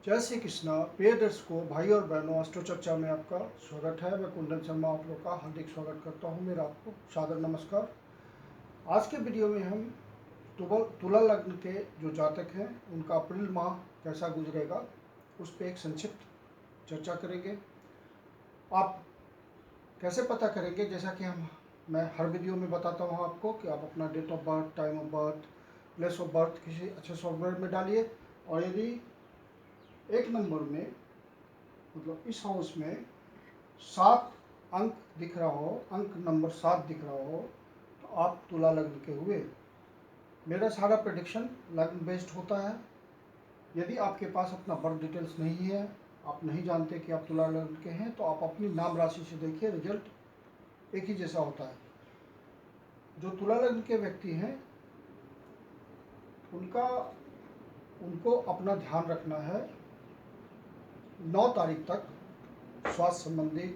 जय श्री कृष्णा। प्रिय दर्शकों, भाई और बहनों, एस्ट्रो चर्चा में आपका स्वागत है। मैं कुंदन शर्मा आप लोग का हार्दिक स्वागत करता हूं। मेरा आपको सादर नमस्कार। आज के वीडियो में हम तुला लग्न के जो जातक हैं उनका अप्रैल माह कैसा गुजरेगा उस पर एक संक्षिप्त चर्चा करेंगे। आप कैसे पता करेंगे, जैसा कि मैं हर वीडियो में बताता हूँ आपको कि आप अपना date of birth, time of birth, place of birth किसी अच्छे सॉफ्टवेयर में डालिए, और यदि एक नंबर में मतलब इस हाउस में 7 अंक दिख रहा हो, अंक नंबर 7 दिख रहा हो, तो आप तुला लग्न के हुए। मेरा सारा प्रेडिक्शन लग्न बेस्ड होता है। यदि आपके पास अपना बर्थ डिटेल्स नहीं है, आप नहीं जानते कि आप तुला लग्न के हैं, तो आप अपनी नाम राशि से देखिए, रिजल्ट एक ही जैसा होता है। जो तुला लग्न के व्यक्ति हैं उनको अपना ध्यान रखना है 9 तारीख तक। स्वास्थ्य संबंधी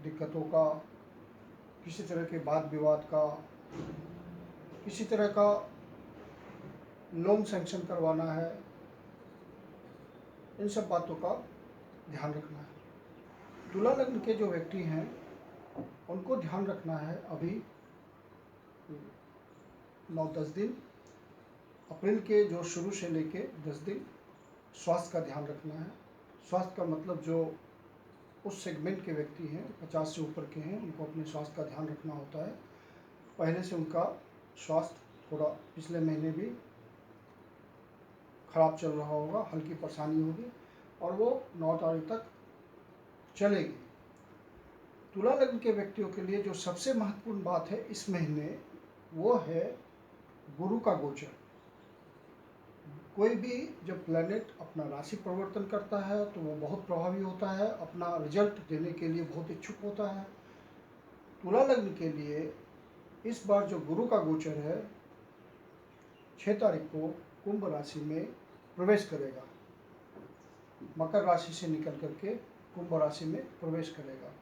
दिक्कतों का, किसी तरह के वाद विवाद का, किसी तरह का लोन सैंक्शन करवाना है, इन सब बातों का ध्यान रखना है। तुला लग्न के जो व्यक्ति हैं उनको ध्यान रखना है अभी 9-10 दिन, अप्रैल के जो शुरू से लेके 10 दिन स्वास्थ्य का ध्यान रखना है। स्वास्थ्य का मतलब जो उस सेगमेंट के व्यक्ति हैं 50 से ऊपर के हैं, उनको अपने स्वास्थ्य का ध्यान रखना होता है। पहले से उनका स्वास्थ्य थोड़ा पिछले महीने भी खराब चल रहा होगा, हल्की परेशानी होगी, और वो 9 तारीख तक चलेगी। तुला लग्न के व्यक्तियों के लिए जो सबसे महत्वपूर्ण बात है इस महीने, वो है गुरु का गोचर। कोई भी जब प्लैनेट अपना राशि परिवर्तन करता है तो वो बहुत प्रभावी होता है, अपना रिजल्ट देने के लिए बहुत इच्छुक होता है। तुला लग्न के लिए इस बार जो गुरु का गोचर है 6 तारीख को कुंभ राशि में प्रवेश करेगा। मकर राशि से निकल करके कुंभ राशि में प्रवेश करेगा।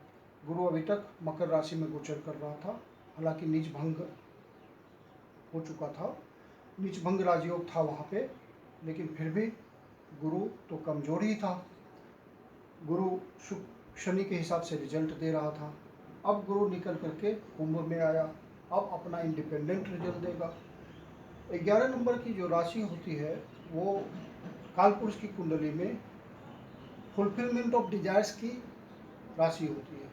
गुरु अभी तक मकर राशि में गोचर कर रहा था, हालांकि नीच भंग हो चुका था, नीच भंग राजयोग था वहाँ पे, लेकिन फिर भी गुरु तो कमजोर ही था। गुरु शनि के हिसाब से रिजल्ट दे रहा था। अब गुरु निकल करके कुंभ में आया, अब अपना इंडिपेंडेंट रिजल्ट देगा। 11 नंबर की जो राशि होती है वो कालपुरुष की कुंडली में फुलफिलमेंट ऑफ डिजायर्स की राशि होती है,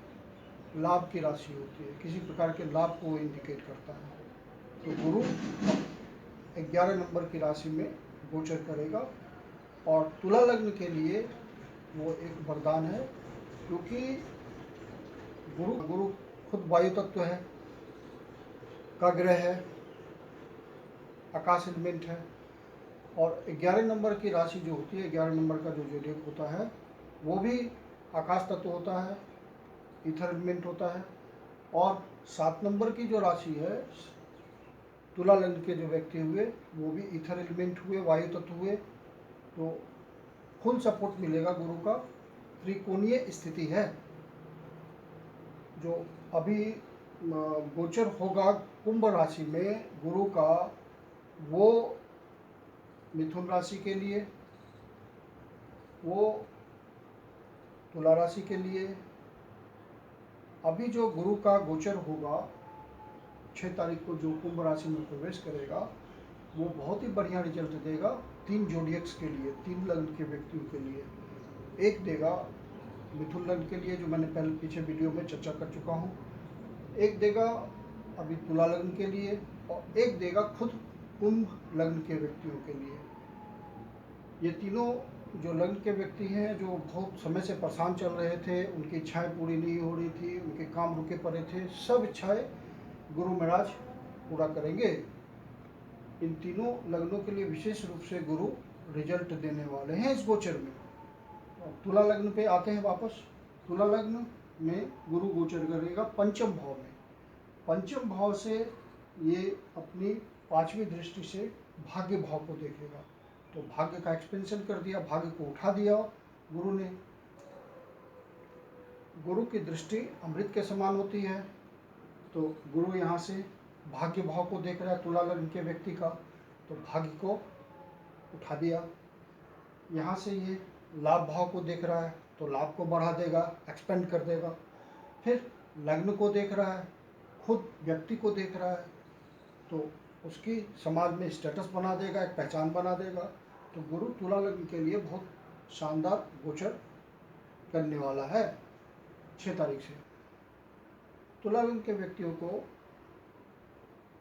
लाभ की राशि होती है, किसी प्रकार के लाभ को इंडिकेट करता है। तो गुरु 11 नंबर की राशि में गोचर करेगा, और तुला लग्न के लिए वो एक वरदान है, क्योंकि गुरु खुद वायु तत्व है, का ग्रह है, आकाश एलिमेंट है, और 11 नंबर की राशि जो होती है, 11 नंबर का जो जोडिएक होता है वो भी आकाश तत्व होता है, ईथर एलिमेंट होता है। और 7 नंबर की जो राशि है तुला लग्न के जो व्यक्ति हुए वो भी ईथर एलिमेंट हुए, वायु तत्व हुए, तो फुल सपोर्ट मिलेगा गुरु का। त्रिकोणीय स्थिति है जो अभी गोचर होगा कुंभ राशि में गुरु का, वो मिथुन राशि के लिए, वो तुला राशि के लिए। अभी जो गुरु का गोचर होगा 6 तारीख को, जो कुंभ राशि में प्रवेश करेगा, वो बहुत ही बढ़िया रिजल्ट देगा 3 जोडियक्स के लिए, 3 लग्न के व्यक्तियों के लिए। एक देगा मिथुन लग्न के लिए, जो मैंने पहले पीछे वीडियो में चर्चा कर चुका हूँ, एक देगा अभी तुला लग्न के लिए, और एक देगा खुद कुंभ लग्न के व्यक्तियों के लिए। ये तीनों जो लग्न के व्यक्ति हैं, जो बहुत समय से परेशान चल रहे थे, उनकी इच्छाएं पूरी नहीं हो रही थी, उनके काम रुके पड़े थे, सब इच्छाएं गुरु महाराज पूरा करेंगे। इन तीनों लग्नों के लिए विशेष रूप से गुरु रिजल्ट देने वाले हैं इस गोचर में। तुला लग्न पे आते हैं वापस। तुला लग्न में गुरु गोचर करेगा पंचम भाव में। पंचम भाव से ये अपनी 5वीं दृष्टि से भाग्य भाव को देखेगा, तो भाग्य का एक्सपेंशन कर दिया, भाग्य को उठा दिया गुरु ने। गुरु की दृष्टि अमृत के समान होती है, तो गुरु यहाँ से भाग्य भाव को देख रहा है तुला लग्न के व्यक्ति का, तो भाग्य को उठा दिया। यहाँ से ये लाभ भाव को देख रहा है तो लाभ को बढ़ा देगा, एक्सपेंड कर देगा। फिर लग्न को देख रहा है, खुद व्यक्ति को देख रहा है तो उसकी समाज में स्टेटस बना देगा, एक पहचान बना देगा। तो गुरु तुला लग्न के लिए बहुत शानदार गोचर करने वाला है 6 तारीख से। तुला लग्न के व्यक्तियों को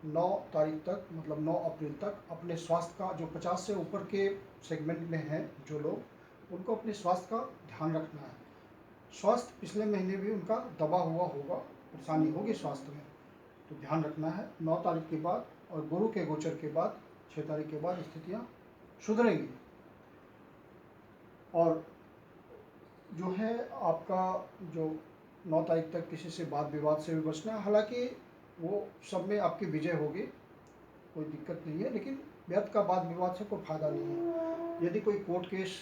9 तारीख तक, मतलब 9 अप्रैल तक अपने स्वास्थ्य का, जो 50 से ऊपर के सेगमेंट में हैं जो लोग, उनको अपने स्वास्थ्य का ध्यान रखना है। स्वास्थ्य पिछले महीने भी उनका दबा हुआ होगा, परेशानी होगी स्वास्थ्य में, तो ध्यान रखना है। 9 तारीख के बाद और गुरु के गोचर के बाद 6 तारीख के बाद स्थितियाँ सुधरेंगी। और जो है आपका जो 9 तारीख तक किसी से वाद विवाद से भी बचना है। हालांकि वो सब में आपकी विजय होगी, कोई दिक्कत नहीं है, लेकिन व्यर्थ का वाद विवाद से कोई फायदा नहीं है। यदि कोई कोर्ट केस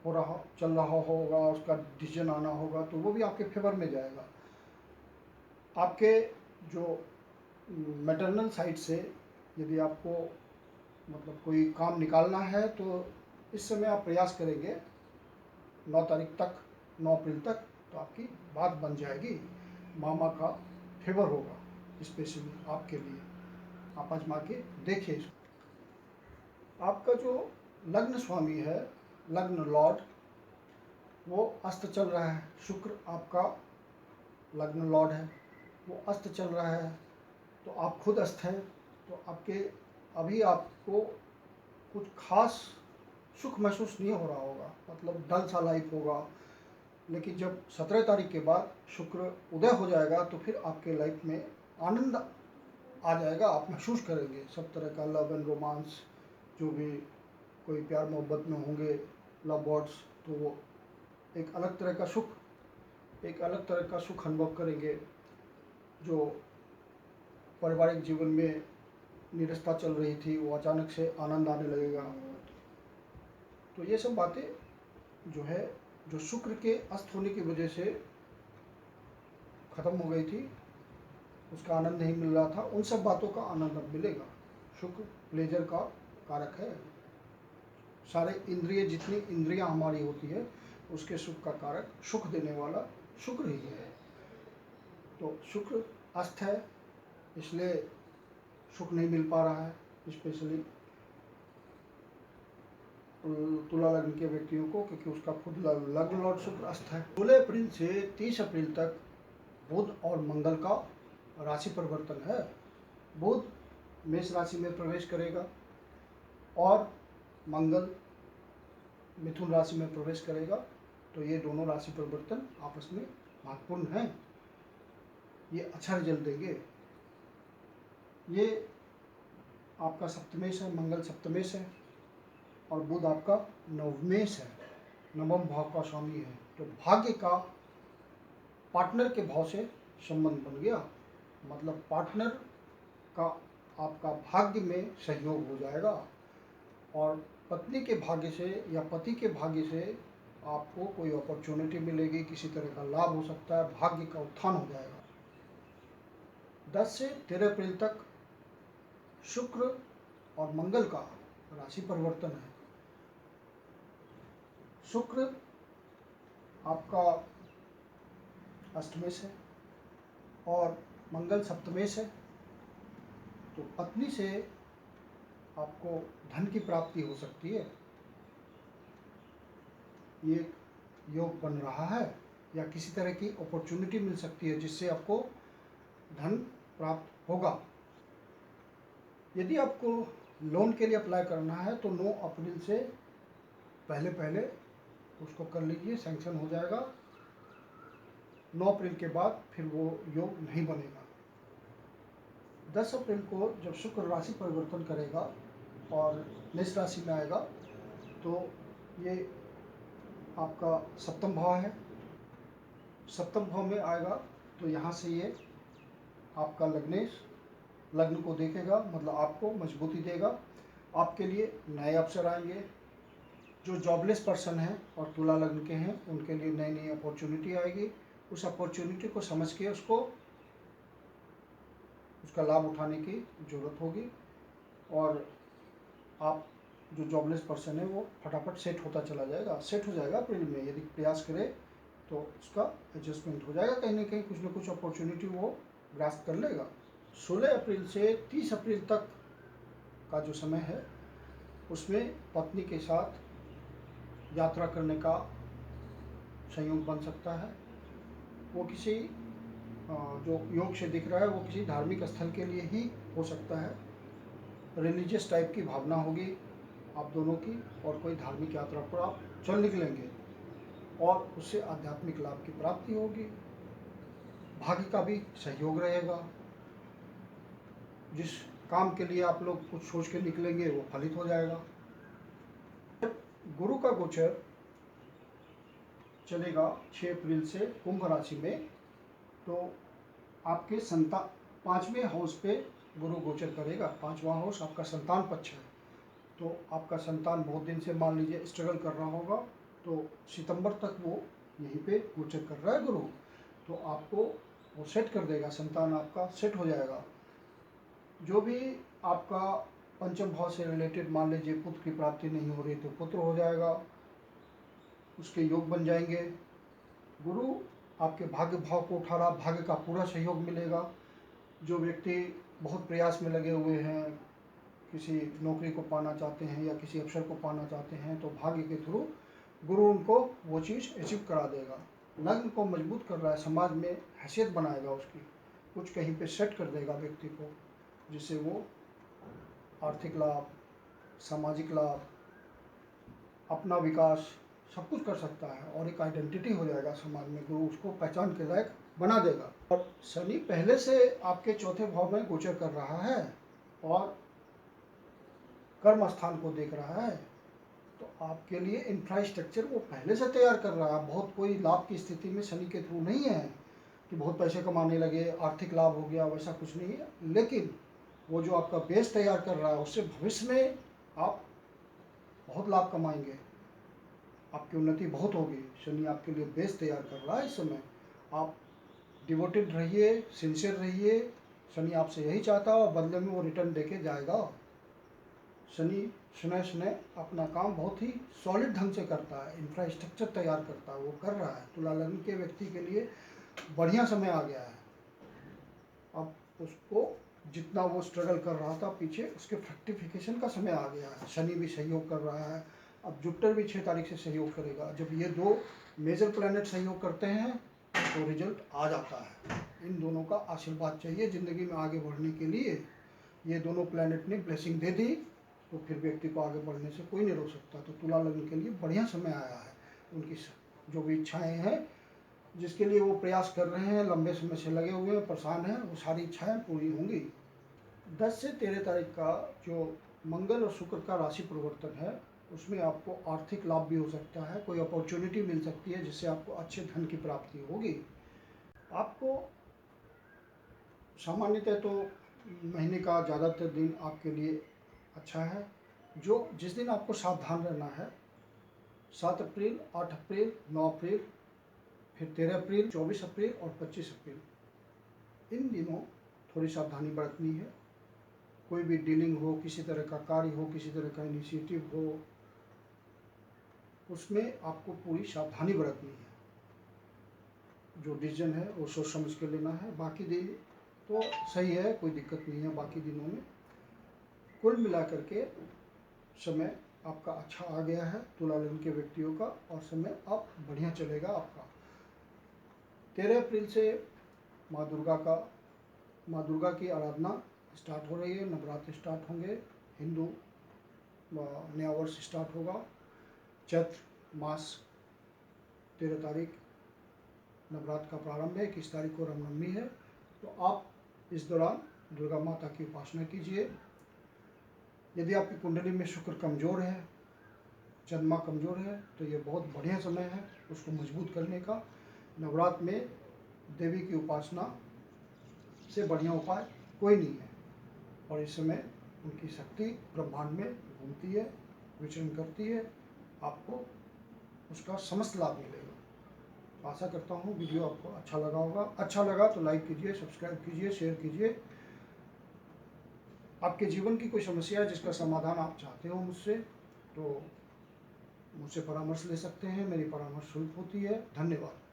चल रहा होगा, उसका डिसीजन आना होगा, तो वो भी आपके फेवर में जाएगा। आपके जो मैटरनल साइड से यदि आपको मतलब कोई काम निकालना है तो इस समय आप प्रयास करेंगे 9 तारीख तक, 9 अप्रैल तक, तो आपकी बात बन जाएगी। मामा का फेवर होगा स्पेशली आपके लिए, आप आजमा के देखिए इसको। आपका जो लग्न स्वामी है, लग्न लॉर्ड, वो अस्त चल रहा है। शुक्र आपका लग्न लॉर्ड है, वो अस्त चल रहा है, तो आप खुद अस्त हैं। तो आपके अभी आपको कुछ खास सुख महसूस नहीं हो रहा होगा, मतलब डल सा लाइफ होगा। लेकिन जब 17 तारीख के बाद शुक्र उदय हो जाएगा तो फिर आपके लाइफ में आनंद आ जाएगा, आप महसूस करेंगे सब तरह का लव एंड रोमांस, जो भी कोई प्यार मोहब्बत में होंगे लव बर्ड्स, तो वो एक अलग तरह का सुख, एक अलग तरह का सुख अनुभव करेंगे। जो पारिवारिक जीवन में निरस्ता चल रही थी वो अचानक से आनंद आने लगेगा। तो ये सब बातें जो है, जो शुक्र के अस्त होने की वजह से ख़त्म हो गई थी, उसका आनंद नहीं मिल रहा था, उन सब बातों का आनंद अब मिलेगा। शुक्र प्लेजर का कारक है, सारे इंद्रिय, जितनी इंद्रियां हमारी होती है उसके सुख का कारक, सुख देने वाला शुक्र ही है। तो शुक्र अस्त है, इसलिए सुख नहीं मिल पा रहा है, स्पेशली तुला लग्न के व्यक्तियों को, क्योंकि उसका खुद लग्न लॉर्ड शुक्र अस्त है। 16 अप्रैल से 30 अप्रैल तक बुध और मंगल का राशि परिवर्तन है। बुध मेष राशि में प्रवेश करेगा और मंगल मिथुन राशि में प्रवेश करेगा। तो ये दोनों राशि परिवर्तन आपस में महत्वपूर्ण हैं, ये अच्छा रिजल्ट देंगे। ये आपका सप्तमेश है, मंगल सप्तमेश है और बुध आपका नवमेश है, नवम भाव का स्वामी है। तो भाग्य का पार्टनर के भाव से संबंध बन गया, मतलब पार्टनर का आपका भाग्य में सहयोग हो जाएगा और पत्नी के भाग्य से या पति के भाग्य से आपको कोई अपॉर्चुनिटी मिलेगी, किसी तरह का लाभ हो सकता है, भाग्य का उत्थान हो जाएगा। 10 से 13 अप्रैल तक शुक्र और मंगल का राशि परिवर्तन है। शुक्र आपका अष्टमेश है और मंगल सप्तमेश है। तो पत्नी से आपको धन की प्राप्ति हो सकती है, ये योग बन रहा है, या किसी तरह की अपॉर्चुनिटी मिल सकती है जिससे आपको धन प्राप्त होगा। यदि आपको लोन के लिए अप्लाई करना है तो 9 अप्रैल से पहले उसको कर लीजिए, सैंक्शन हो जाएगा। 9 अप्रैल के बाद फिर वो योग नहीं बनेगा। 10 अप्रैल को जब शुक्र राशि परिवर्तन करेगा और मेष राशि में आएगा तो ये आपका सप्तम भाव है, सप्तम भाव में आएगा तो यहाँ से ये आपका लग्नेश लग्न को देखेगा, मतलब आपको मजबूती देगा। आपके लिए नए अवसर आएंगे। जो जॉबलेस पर्सन हैं और तुला लग्न के हैं उनके लिए नई नई अपॉर्चुनिटी आएगी। उस अपॉर्चुनिटी को समझ के उसको उसका लाभ उठाने की ज़रूरत होगी और आप जो जॉबलेस पर्सन है वो फटाफट सेट होता चला जाएगा, सेट हो जाएगा अप्रैल में। यदि प्रयास करे तो उसका एडजस्टमेंट हो जाएगा, कहीं ना कुछ अपॉर्चुनिटी वो ग्रास्प कर लेगा। 16 अप्रैल से 30 अप्रैल तक का जो समय है उसमें पत्नी के साथ यात्रा करने का संयोग बन सकता है। वो किसी जो योग से दिख रहा है वो किसी धार्मिक स्थल के लिए ही हो सकता है। रिलीजियस टाइप की भावना होगी आप दोनों की, और कोई धार्मिक यात्रा पर आप चल निकलेंगे और उससे आध्यात्मिक लाभ की प्राप्ति होगी। भाग्य का भी सहयोग रहेगा। जिस काम के लिए आप लोग कुछ सोच के निकलेंगे वो फलित हो जाएगा। गुरु का गोचर चलेगा 6 अप्रैल से कुंभ राशि में, तो आपके 5वें हाउस पे गुरु गोचर करेगा। 5वां हाउस आपका संतान पक्ष है, तो आपका संतान बहुत दिन से मान लीजिए स्ट्रगल कर रहा होगा, तो सितंबर तक वो यहीं पे गोचर कर रहा है गुरु, तो आपको वो सेट कर देगा, संतान आपका सेट हो जाएगा। जो भी आपका पंचम भाव से रिलेटेड मान लीजिए पुत्र की प्राप्ति नहीं हो रही तो पुत्र हो जाएगा, उसके योग बन जाएंगे। गुरु आपके भाग्य भाव को उठा रहा, भाग्य का पूरा सहयोग मिलेगा। जो व्यक्ति बहुत प्रयास में लगे हुए हैं, किसी नौकरी को पाना चाहते हैं या किसी अवसर को पाना चाहते हैं, तो भाग्य के थ्रू गुरु उनको वो चीज़ अचीव करा देगा। लग्न को मजबूत कर रहा है, समाज में हैसियत बनाएगा उसकी, कुछ कहीं पे सेट कर देगा व्यक्ति को, जिससे वो आर्थिक लाभ, सामाजिक लाभ, अपना विकास सब कुछ कर सकता है और एक आइडेंटिटी हो जाएगा समाज में। गुरु उसको पहचान के लायक बना देगा। और शनि पहले से आपके चौथे भाव में गोचर कर रहा है और कर्म स्थान को देख रहा है, तो आपके लिए इंफ्रास्ट्रक्चर वो पहले से तैयार कर रहा है। बहुत कोई लाभ की स्थिति में शनि के थ्रू नहीं है कि बहुत पैसे कमाने लगे, आर्थिक लाभ हो गया, वैसा कुछ नहीं है। लेकिन वो जो आपका बेस तैयार कर रहा है उससे भविष्य में आप बहुत लाभ कमाएंगे, आपकी उन्नति बहुत होगी। शनि आपके लिए बेस तैयार कर रहा है इस समय। आप डिवोटेड रहिए, सिंसियर रहिए, शनि आपसे यही चाहता है और बदले में वो रिटर्न देके जाएगा। शनि शनय अपना काम बहुत ही सॉलिड ढंग से करता है, इंफ्रास्ट्रक्चर तैयार करता है, वो कर रहा है। तुला लग्न के व्यक्ति के लिए बढ़िया समय आ गया है। अब उसको जितना वो स्ट्रगल कर रहा था पीछे, उसके फ्रक्टिफिकेशन का समय आ गया है। शनि भी सहयोग कर रहा है, अब जुपिटर भी 6 तारीख से सहयोग करेगा। जब ये 2 मेजर प्लैनेट सहयोग करते हैं तो रिजल्ट आ जाता है। इन दोनों का आशीर्वाद चाहिए ज़िंदगी में आगे बढ़ने के लिए। ये दोनों प्लैनेट ने ब्लेसिंग दे दी तो फिर व्यक्ति को आगे बढ़ने से कोई नहीं रोक सकता। तो तुला लग्न के लिए बढ़िया समय आया है। उनकी जो भी इच्छाएँ हैं, जिसके लिए वो प्रयास कर रहे हैं, लंबे समय से लगे हुए हैं, परेशान हैं, वो सारी इच्छाएँ पूरी होंगी। 10 से 13 तारीख का जो मंगल और शुक्र का राशि परिवर्तन है, उसमें आपको आर्थिक लाभ भी हो सकता है, कोई अपॉर्चुनिटी मिल सकती है जिससे आपको अच्छे धन की प्राप्ति होगी। आपको सामान्यतः तो महीने का ज़्यादातर दिन आपके लिए अच्छा है। जिस दिन आपको सावधान रहना है, 7 अप्रैल, 8 अप्रैल, 9 अप्रैल, फिर 13 अप्रैल, 24 अप्रैल और 25 अप्रैल, इन दिनों थोड़ी सावधानी बरतनी है। कोई भी डीलिंग हो, किसी तरह का कार्य हो, किसी तरह का इनिशिएटिव हो, उसमें आपको पूरी सावधानी बरतनी है। जो डिसीजन है वो सोच समझ के लेना है। बाकी दिन तो सही है, कोई दिक्कत नहीं है बाकी दिनों में। कुल मिलाकर के समय आपका अच्छा आ गया है तुला लग्न के व्यक्तियों का, और समय अब बढ़िया चलेगा आपका। 13 अप्रैल से माँ दुर्गा की आराधना स्टार्ट हो रही है, नवरात्र स्टार्ट होंगे, हिंदू नया वर्ष स्टार्ट होगा। चैत्र मास 13 तारीख नवरात्र का प्रारंभ है, 21 तारीख को रामनवमी है। तो आप इस दौरान दुर्गा माता की उपासना कीजिए। यदि आपकी कुंडली में शुक्र कमज़ोर है, चंद्रमा कमज़ोर है, तो ये बहुत बढ़िया समय है उसको मजबूत करने का। नवरात्र में देवी की उपासना से बढ़िया उपाय कोई नहीं है, और इस समय उनकी शक्ति ब्रह्मांड में घूमती है, विचरण करती है, आपको उसका समस्त लाभ मिलेगा। आशा करता हूँ वीडियो आपको अच्छा लगा होगा। अच्छा लगा तो लाइक कीजिए, सब्सक्राइब कीजिए, शेयर कीजिए। आपके जीवन की कोई समस्या है जिसका समाधान आप चाहते हो मुझसे, तो मुझसे परामर्श ले सकते हैं। मेरी परामर्श शुल्क होती है। धन्यवाद।